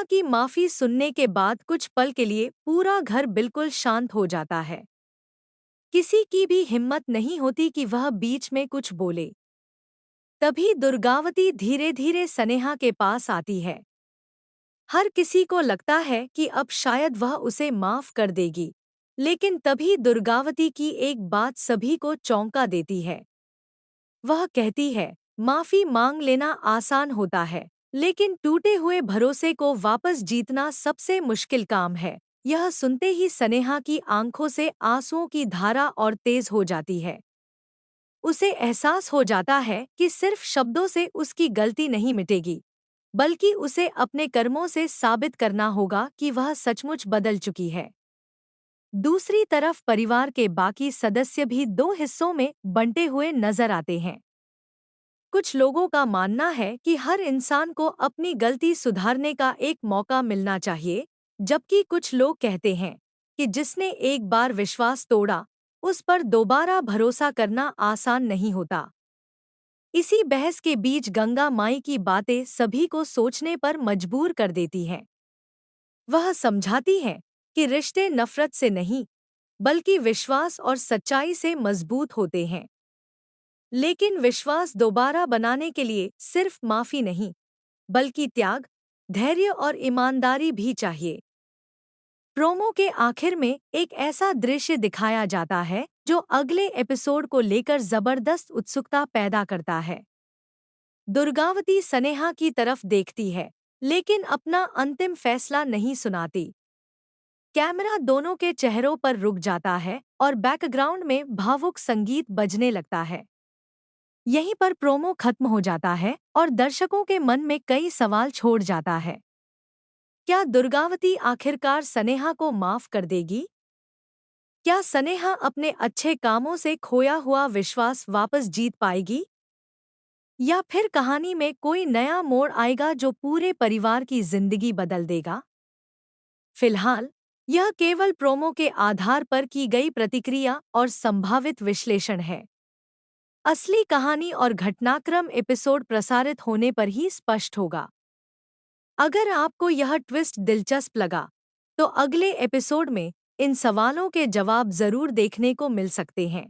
की माफी सुनने के बाद कुछ पल के लिए पूरा घर बिल्कुल शांत हो जाता है। किसी की भी हिम्मत नहीं होती कि वह बीच में कुछ बोले। तभी दुर्गावती धीरे धीरे सनेहा के पास आती है। हर किसी को लगता है कि अब शायद वह उसे माफ कर देगी, लेकिन तभी दुर्गावती की एक बात सभी को चौंका देती है। वह कहती है, माफी मांग लेना आसान होता है, लेकिन टूटे हुए भरोसे को वापस जीतना सबसे मुश्किल काम है। यह सुनते ही सनेहा की आंखों से आंसुओं की धारा और तेज हो जाती है। उसे एहसास हो जाता है कि सिर्फ शब्दों से उसकी गलती नहीं मिटेगी, बल्कि उसे अपने कर्मों से साबित करना होगा कि वह सचमुच बदल चुकी है। दूसरी तरफ परिवार के बाकी सदस्य भी दो हिस्सों में बंटे हुए नजर आते हैं। कुछ लोगों का मानना है कि हर इंसान को अपनी गलती सुधारने का एक मौका मिलना चाहिए, जबकि कुछ लोग कहते हैं कि जिसने एक बार विश्वास तोड़ा, उस पर दोबारा भरोसा करना आसान नहीं होता। इसी बहस के बीच गंगा माई की बातें सभी को सोचने पर मजबूर कर देती हैं। वह समझाती हैं कि रिश्ते नफरत से नहीं, बल्कि विश्वास और सच्चाई से मजबूत होते हैं। लेकिन विश्वास दोबारा बनाने के लिए सिर्फ माफी नहीं, बल्कि त्याग, धैर्य और ईमानदारी भी चाहिए। प्रोमो के आखिर में एक ऐसा दृश्य दिखाया जाता है जो अगले एपिसोड को लेकर जबरदस्त उत्सुकता पैदा करता है। दुर्गावती सनेहा की तरफ देखती है, लेकिन अपना अंतिम फैसला नहीं सुनाती। कैमरा दोनों के चेहरों पर रुक जाता है और बैकग्राउंड में भावुक संगीत बजने लगता है। यहीं पर प्रोमो खत्म हो जाता है और दर्शकों के मन में कई सवाल छोड़ जाता है। क्या दुर्गावती आखिरकार सनेहा को माफ कर देगी? क्या सनेहा अपने अच्छे कामों से खोया हुआ विश्वास वापस जीत पाएगी? या फिर कहानी में कोई नया मोड़ आएगा जो पूरे परिवार की जिंदगी बदल देगा? फिलहाल, यह केवल प्रोमो के आधार पर की गई प्रतिक्रिया और संभावित विश्लेषण है। असली कहानी और घटनाक्रम एपिसोड प्रसारित होने पर ही स्पष्ट होगा। अगर आपको यह ट्विस्ट दिलचस्प लगा, तो अगले एपिसोड में इन सवालों के जवाब जरूर देखने को मिल सकते हैं।